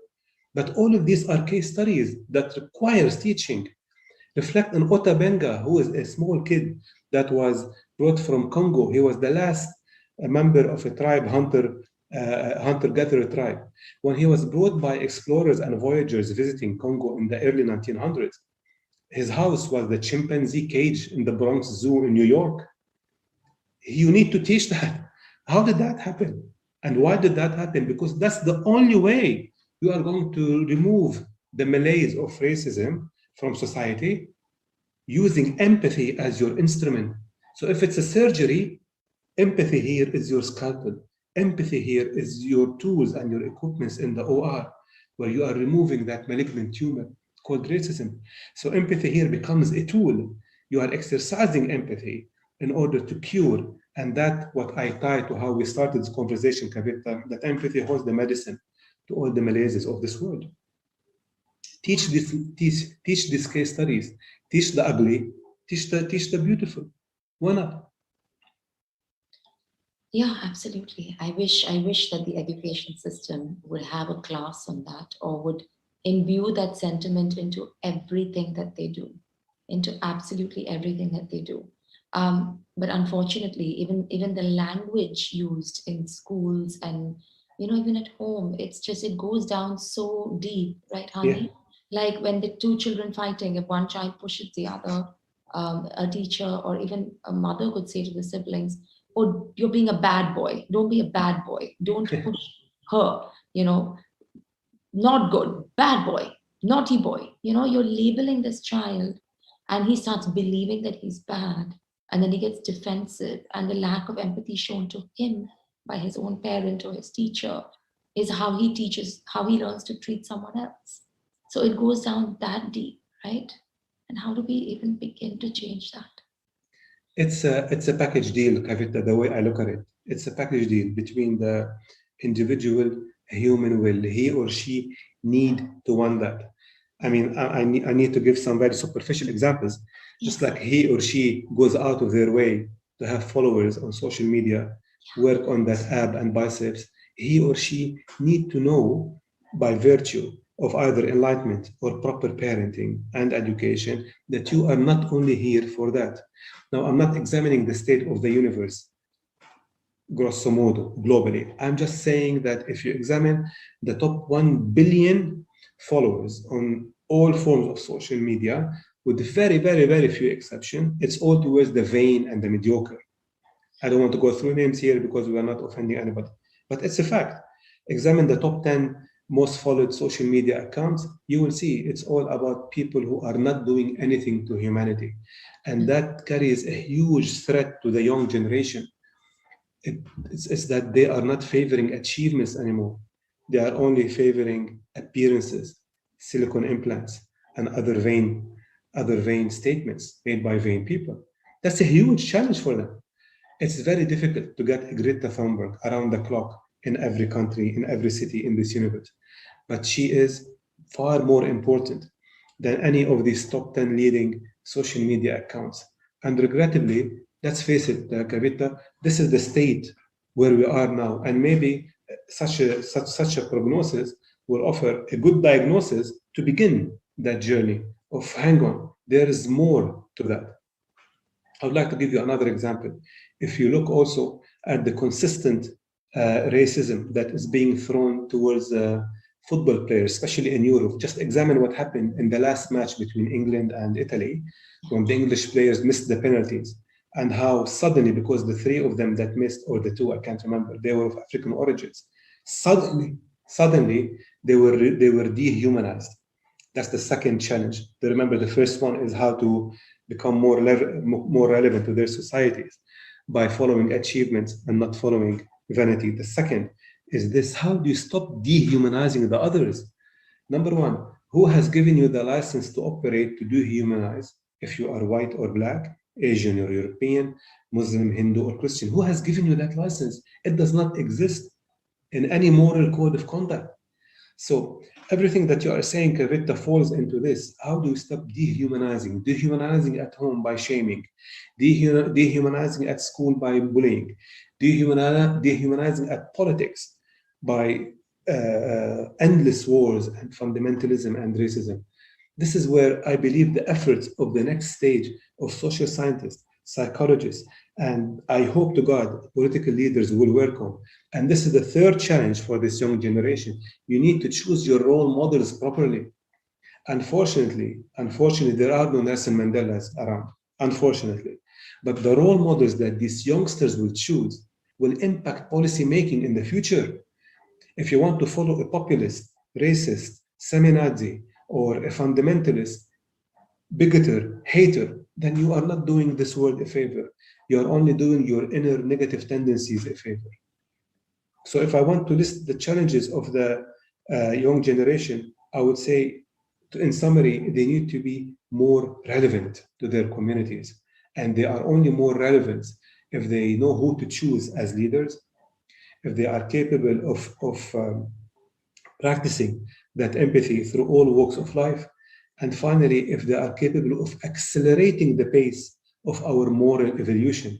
But all of these are case studies that requires teaching. Reflect on Ota Benga, who is a small kid that was brought from Congo. He was the last member of a tribe, hunter-gatherer tribe. When he was brought by explorers and voyagers visiting Congo in the early 1900s, his house was the chimpanzee cage in the Bronx Zoo in New York. You need to teach that. How did that happen? And why did that happen? Because that's the only way you are going to remove the malaise of racism from society using empathy as your instrument. So if it's a surgery, empathy here is your scalpel. Empathy here is your tools and your equipments in the OR, where you are removing that malignant tumor called racism. So empathy here becomes a tool. You are exercising empathy in order to cure. And that what I tie to how we started this conversation, Kavita, that empathy holds the medicine to all the malaises of this world. Yeah. Teach these case studies, teach the ugly, teach the beautiful. Why not? Yeah, absolutely. I wish that the education system would have a class on that, or would imbue that sentiment into everything that they do, into absolutely everything that they do. But unfortunately, even the language used in schools and even at home, it goes down so deep, right, Yeah. honey? Like when the two children fighting, if one child pushes the other, a teacher or even a mother could say to the siblings, "Oh, you're being a bad boy. Don't be a bad boy. Don't push her. You know, not good, bad boy, naughty boy." You're labeling this child, and he starts believing that he's bad, and then he gets defensive, and the lack of empathy shown to him by his own parent or his teacher is how he learns to treat someone else. So it goes down that deep, right? And how do we even begin to change that? It's a package deal, Kavita, the way I look at it. It's a package deal between the individual human will. He or she need to want that. I mean, I need to give some very superficial examples. Just Yes. like he or she goes out of their way to have followers on social media, work on that ab and biceps, he or she need to know by virtue of either enlightenment or proper parenting and education that you are not only here for that. Now, I'm not examining the state of the universe, grosso modo, globally. I'm just saying that if you examine the top 1 billion followers on all forms of social media, with very, very, very few exceptions, it's all towards the vain and the mediocre. I don't want to go through names here because we are not offending anybody, but it's a fact. Examine the top 10 most followed social media accounts, you will see it's all about people who are not doing anything to humanity. And that carries a huge threat to the young generation. It's that they are not favoring achievements anymore. They are only favoring appearances, silicone implants, and other vain statements made by vain people. That's a huge challenge for them. It's very difficult to get a Greta Thunberg around the clock in every country, in every city in this universe. But she is far more important than any of these top 10 leading social media accounts. And regrettably, let's face it, Kavita, this is the state where we are now. And maybe such a prognosis will offer a good diagnosis to begin that journey of hang on, there is more to that. I would like to give you another example. If you look also at the consistent racism that is being thrown towards football players, especially in Europe, just examine what happened in the last match between England and Italy when the English players missed the penalties, and how suddenly, because the three of them that missed, or the two, I can't remember, they were of African origins, suddenly they were dehumanized. That's the second challenge. Remember, the first one is how to become more relevant to their societies by following achievements and not following vanity. The second is this: how do you stop dehumanizing the others? Number one, who has given you the license to operate to dehumanize? If you are white or black, Asian or European, Muslim, Hindu, or Christian, who has given you that license? It does not exist in any moral code of conduct. So everything that you are saying, Kavita, falls into this. How do you stop dehumanizing? Dehumanizing at home by shaming, dehumanizing at school by bullying, dehumanizing at politics by endless wars and fundamentalism and racism. This is where I believe the efforts of the next stage of social scientists, psychologists, and I hope to God, political leaders will work on. And this is the third challenge for this young generation. You need to choose your role models properly. Unfortunately, there are no Nelson Mandelas around, unfortunately. But the role models that these youngsters will choose will impact policy making in the future. If you want to follow a populist, racist, semi-Nazi, or a fundamentalist, bigoter, hater, then you are not doing this world a favor. You are only doing your inner negative tendencies a favor. So if I want to list the challenges of the young generation, I would say, in summary, they need to be more relevant to their communities. And they are only more relevant if they know who to choose as leaders, if they are capable of practicing that empathy through all walks of life, and finally, if they are capable of accelerating the pace of our moral evolution.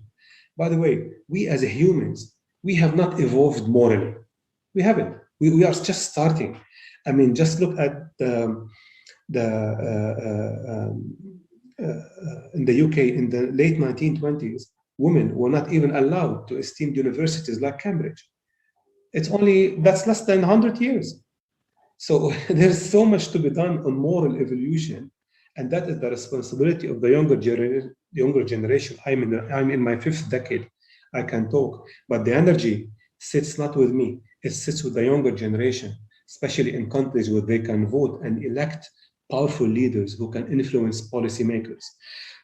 By the way, we as humans, we have not evolved morally. We haven't. We are just starting. I mean, just look at in the UK in the late 1920s, women were not even allowed to esteemed universities like Cambridge. It's only that's less than 100 years. So there's so much to be done on moral evolution, and that is the responsibility of the younger generation. I'm in my fifth decade. I can talk, but the energy sits not with me. It sits with the younger generation, especially in countries where they can vote and elect powerful leaders who can influence policymakers.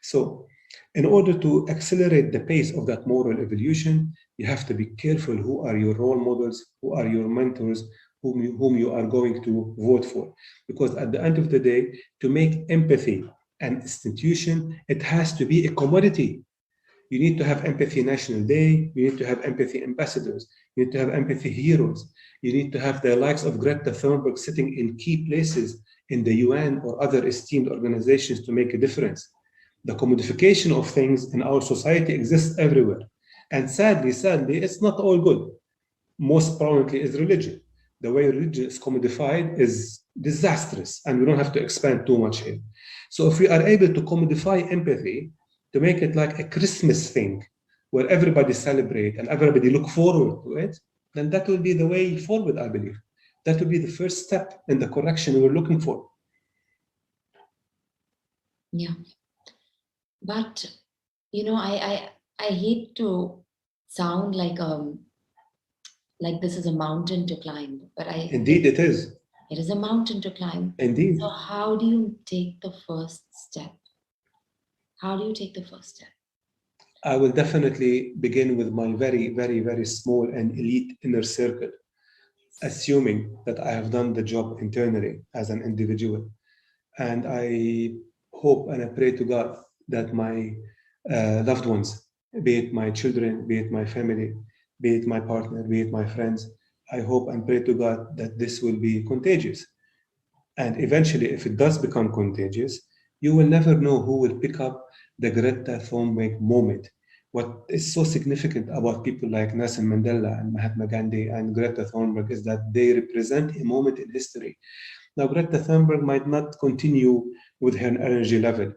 So, in order to accelerate the pace of that moral evolution, you have to be careful who are your role models, who are your mentors, whom you are going to vote for. Because at the end of the day, to make empathy an institution, it has to be a commodity. You need to have Empathy National Day. You need to have empathy ambassadors. You need to have empathy heroes. You need to have the likes of Greta Thunberg sitting in key places in the UN or other esteemed organizations to make a difference. The commodification of things in our society exists everywhere. And sadly, it's not all good. Most prominently is religion. The way religion is commodified is disastrous, and we don't have to expand too much here. So if we are able to commodify empathy, to make it like a Christmas thing, where everybody celebrate and everybody look forward to it, then that will be the way forward, I believe. That will be the first step in the correction we're looking for. Yeah. But I hate to sound like this is a mountain to climb, but Indeed, it is. it is a mountain to climb. So Indeed. how do you take the first step? How do you take the first step? I will definitely begin with my very, very, very small and elite inner circle, assuming that I have done the job internally as an individual. And I hope and I pray to God that my loved ones, be it my children, be it my family, be it my partner, be it my friends, I hope and pray to God that this will be contagious. And eventually, if it does become contagious, you will never know who will pick up the Greta Thunberg moment. What is so significant about people like Nelson Mandela and Mahatma Gandhi and Greta Thunberg is that they represent a moment in history. Now, Greta Thunberg might not continue with her energy level.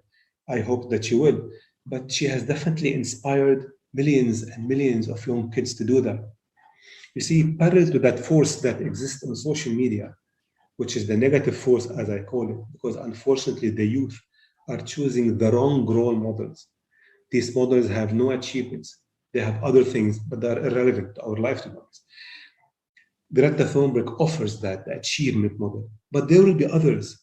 I hope that she will, but she has definitely inspired millions and millions of young kids to do that. You see, parallel to that force that exists on social media, which is the negative force, as I call it, because unfortunately the youth are choosing the wrong role models. These models have no achievements. They have other things, but they are irrelevant to our life, to be honest. Greta Thunberg offers that achievement model, but there will be others.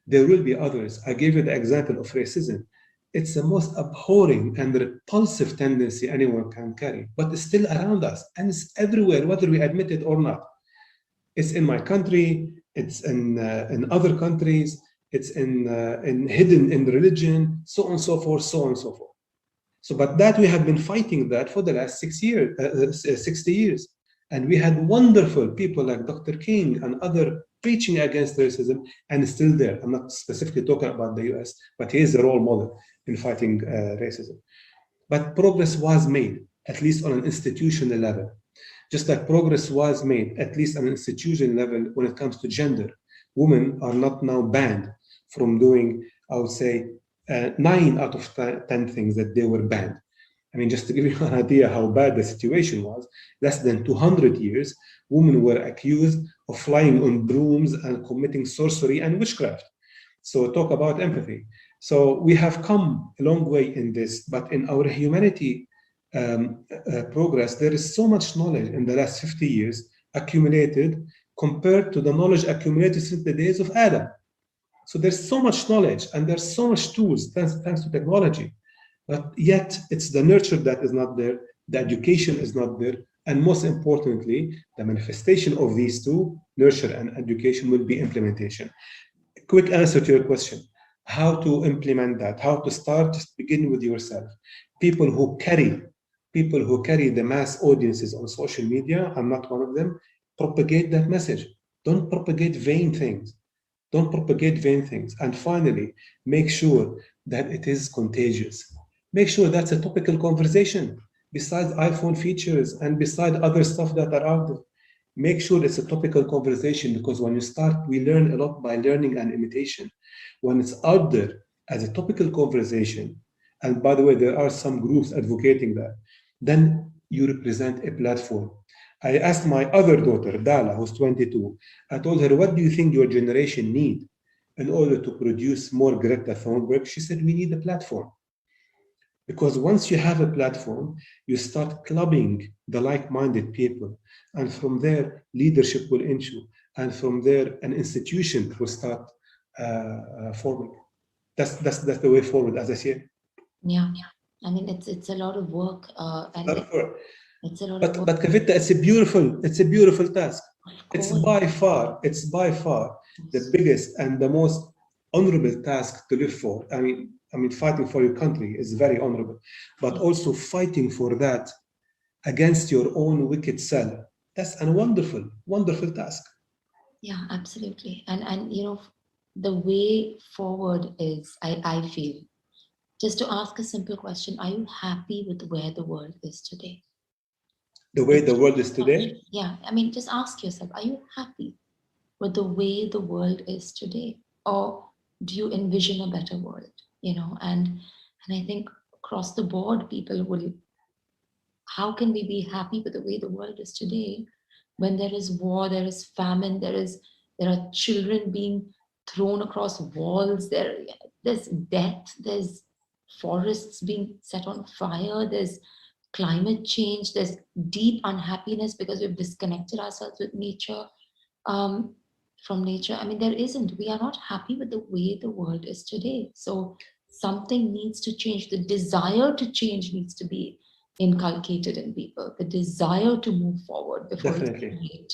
There will be others. I gave you the example of racism. It's the most abhorring and repulsive tendency anyone can carry, but it's still around us and it's everywhere, whether we admit it or not. It's in my country. It's in other countries. It's in hidden in religion, so on and so forth, so on and so forth. So, but that we have been fighting that for the last 6 years, 60 years. And we had wonderful people like Dr. King and other preaching against racism, and it's still there. I'm not specifically talking about the US, but he is a role model in fighting racism. But progress was made, at least on an institutional level. Just like progress was made, at least on an institutional level, when it comes to gender. Women are not now banned from doing, I would say, 9 out of 10 things that they were banned. I mean, just to give you an idea how bad the situation was, less than 200 years, women were accused of flying on brooms and committing sorcery and witchcraft. So talk about empathy. So we have come a long way in this, but in our humanity progress, there is so much knowledge in the last 50 years accumulated compared to the knowledge accumulated since the days of Adam. So there's so much knowledge and there's so much tools thanks to technology. But yet it's the nurture that is not there, the education is not there, And most importantly, the manifestation of these two, nurture and education, will be implementation. Quick answer to your question: how to implement that, how to start. Just begin with yourself. people who carry People who carry the mass audiences on social media, I'm not one of them, propagate that message. Don't propagate vain things. Don't propagate vain things. And finally, make sure that it is contagious. Make sure that's a topical conversation besides iPhone features and beside other stuff that are out there. Make sure it's a topical conversation, because when you start, we learn a lot by learning and imitation. When it's out there as a topical conversation, and by the way, there are some groups advocating that, then you represent a platform. I asked my other daughter, Dala, who's 22, I told her, what do you think your generation need in order to produce more Greta Thunberg? She said, we need a platform. Because once you have a platform, you start clubbing the like-minded people. And from there, leadership will ensue. And from there, an institution will start forming. That's the way forward, as I see it. Yeah. I mean, it's a lot of work, A and lot of work. it's a lot of But work. Kavita, it's a beautiful task. Of It's course. by far the biggest and the most honorable task to live for. I mean, fighting for your country is very honorable, but Yeah. also fighting for that against your own wicked self. That's a wonderful, wonderful task. Yeah, absolutely. And the way forward is, I feel, just to ask a simple question: are you happy with where the world is today? The way It's the just world is a question. today, Yeah, I mean, just ask yourself: are you happy with the way the world is today, or do you envision a better world? And I think across the board, people will. How can we be happy with the way the world is today when there is war, there is famine, there are children being thrown across walls, there's death, there's forests being set on fire, there's climate change, there's deep unhappiness because we've disconnected ourselves with nature, um, from nature. I mean, there isn't. We are not happy with the way the world is today. So something needs to change. The desire to change needs to be inculcated in people. The desire to move forward before it's too definitely. late,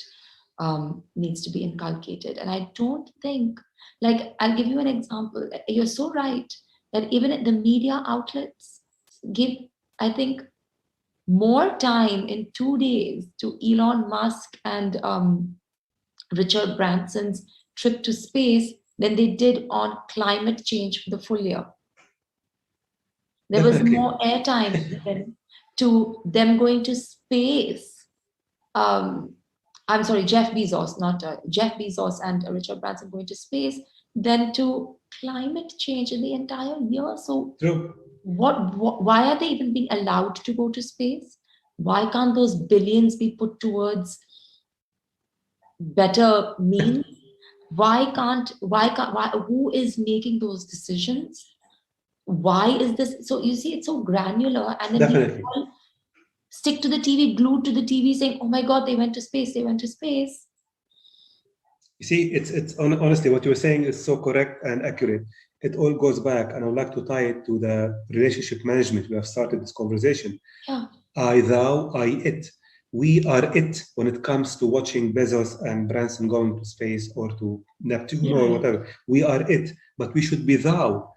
needs to be inculcated. And I don't think, like, I'll give you an example. You're so right that even at the media outlets give, I think, more time in 2 days to Elon Musk and Richard Branson's trip to space than they did on climate change for the full year. There was Definitely. more airtime given to them going to space. Um, I'm sorry, Jeff Bezos, not Jeff Bezos and Richard Branson going to space, than to climate change in the entire year. So, True. why are they even being allowed to go to space? Why can't those billions be put towards better means? Why who is making those decisions? Why is this? So you see, it's so granular, and then we Definitely. all stick to the TV, glued to the TV, saying, oh my god, they went to space, they went to space. You see, honestly, what you're saying is so correct and accurate. It all goes back, and I would like to tie it to the relationship management we have started this conversation. Yeah, I, thou, I, it. We are it when it comes to watching Bezos and Branson going to space or to Neptune or yeah, whatever. We are it, but we should be thou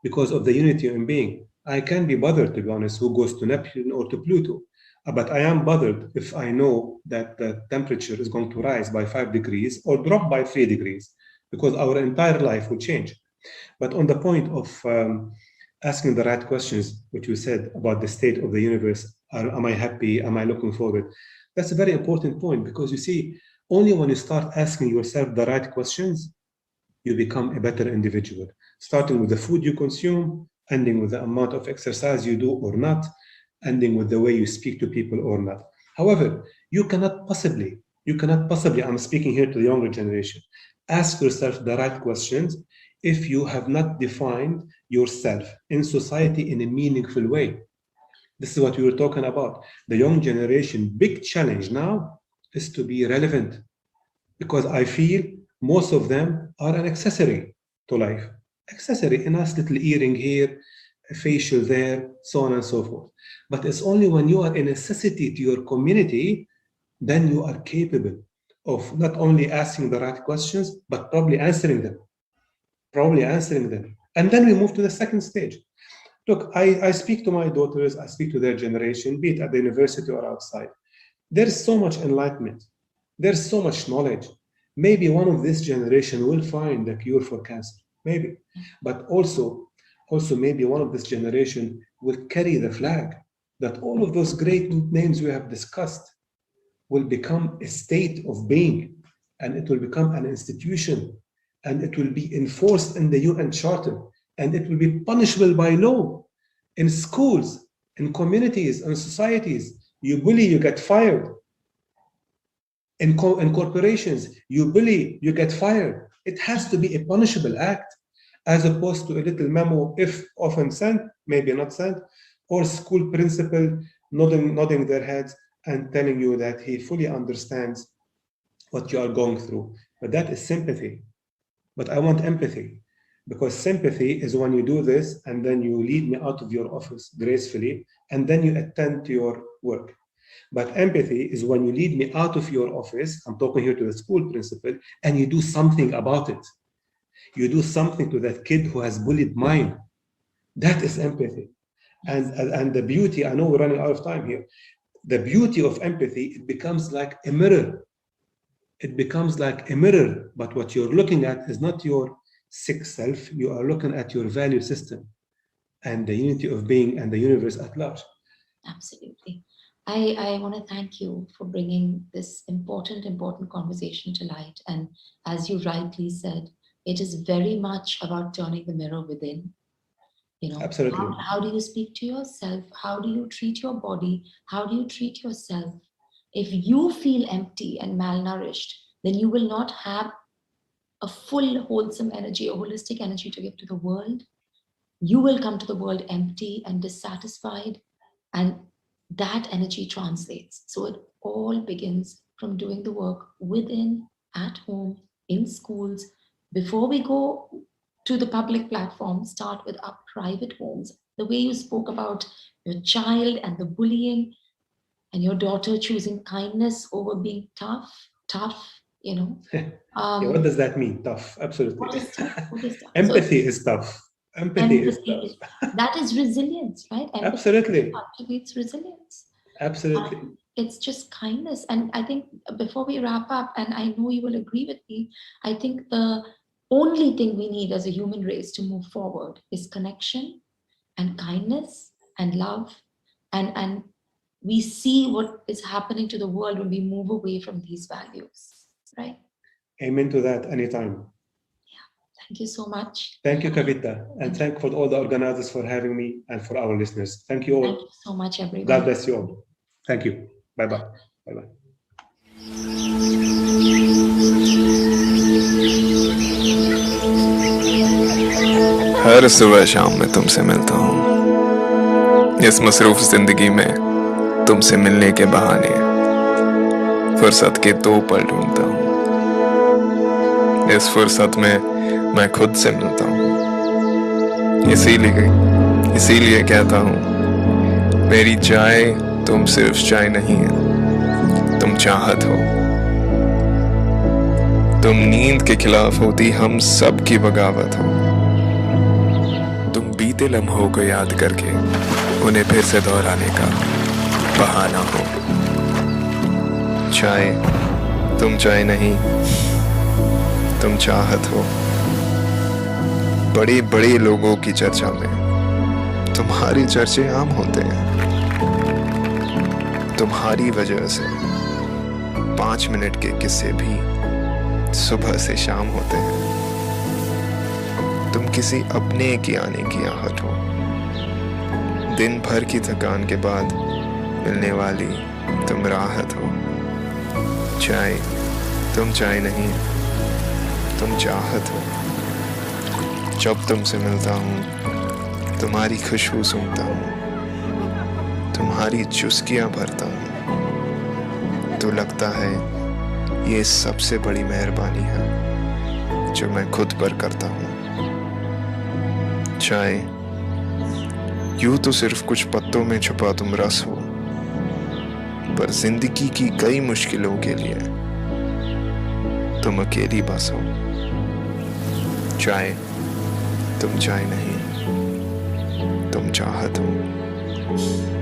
because of the unity in being. I can be bothered, to be honest, who goes to Neptune or to Pluto. But I am bothered if I know that the temperature is going to rise by 5 degrees or drop by 3 degrees, because our entire life will change. But on the point of asking the right questions, which you said about the state of the universe, am I happy? Am I looking forward? That's a very important point, because you see, only when you start asking yourself the right questions, you become a better individual, starting with the food you consume, ending with the amount of exercise you do or not, ending with the way you speak to people or not. However, you cannot possibly, I'm speaking here to the younger generation, ask yourself the right questions if you have not defined yourself in society in a meaningful way. This is what we were talking about. The young generation, big challenge now is to be relevant, because I feel most of them are an accessory to life. Accessory, a nice little earring here, facial there, so on and so forth. But it's only when you are a necessity to your community, then you are capable of not only asking the right questions, but probably answering them. Probably answering them. And then we move to the second stage. Look, I speak to my daughters, I speak to their generation, be it at the university or outside. There's so much enlightenment. There's so much knowledge. Maybe one of this generation will find the cure for cancer. Maybe. But also maybe one of this generation will carry the flag that all of those great names we have discussed will become a state of being, and it will become an institution, and it will be enforced in the UN Charter, and it will be punishable by law in schools, in communities, in societies. You bully, you get fired. In corporations, you bully, you get fired. It has to be a punishable act, as opposed to a little memo, if often sent, maybe not sent, or school principal nodding their heads and telling you that he fully understands what you are going through. But that is sympathy. But I want empathy, because sympathy is when you do this and then you lead me out of your office gracefully, and then you attend to your work. But empathy is when you lead me out of your office, I'm talking here to the school principal, and you do something about it. You do something to that kid who has bullied mine. That is empathy. And the beauty, I know we're running out of time here. The beauty of empathy, it becomes like a mirror. It becomes like a mirror, but what you're looking at is not your sick self. You are looking at your value system and the unity of being and the universe at large. Absolutely. I want to thank you for bringing this important conversation to light. And as you rightly said, it is very much about turning the mirror within. Absolutely. How do you speak to yourself? How do you treat your body? How do you treat yourself? If you feel empty and malnourished, then you will not have a full, wholesome energy, a holistic energy to give to the world. You will come to the world empty and dissatisfied, and that energy translates. So it all begins from doing the work within, at home, in schools. Before we go to the public platform, start with our private homes. The way you spoke about your child and the bullying, and your daughter choosing kindness over being tough. What does that mean? Tough. Absolutely. What is tough? What is tough? Empathy is tough. Empathy is tough. That is resilience, right? Empathy Absolutely. cultivates resilience. Absolutely. It's just kindness. And I think before we wrap up, and I know you will agree with me, I think the only thing we need as a human race to move forward is connection and kindness and love. And we see what is happening to the world when we move away from these values, right? Amen to that anytime. Thank you so much. Thank you, Kavita. And thank for all the organizers for having me and for our listeners. Thank you all. Thank you so much, everyone. God bless you all. Thank you. Bye-bye. Bye-bye. हर सुबह शाम मैं तुमसे मिलता हूँ। इस मसरूफ जिंदगी में तुमसे मिलने के बहाने फुर्सत के 2 पल ढूंढता हूँ। इस फुर्सत में मैं खुद से मिलता हूँ। इसीलिए कहता हूँ, मेरी चाय तुम सिर्फ चाय नहीं है, तुम चाहत हो। तुम नींद के खिलाफ होती हम सब की बगावत हो। तुम बीते लम्हों को याद करके उन्हें फिर से दोहराने का बहाना हो। चाय तुम चाय नहीं, तुम चाहत हो। बड़े बड़े लोगों की चर्चा में तुम्हारी चर्चे आम होते हैं। तुम्हारी वजह से 5 मिनट के किस्से भी सुबह से शाम होते हैं। तुम किसी अपने की आने की आहट हो। दिन भर की थकान के बाद मिलने वाली तुम राहत हो। चाय तुम चाय नहीं, तुम चाहत हो। जब तुमसे मिलता हूँ, तुम्हारी खुशबू सूंघता हूँ, तुम्हारी चुस्कियाँ भरता हूँ, तो लगता है ये सबसे बड़ी मेहरबानी है जो मैं खुद पर करता हूँ। चाय यूं तो सिर्फ कुछ पत्तों में छुपा तुम रस हो, पर जिंदगी की कई मुश्किलों के लिए तुम अकेली बस हो। चाय, तुम चाय नहीं, तुम चाहत हो।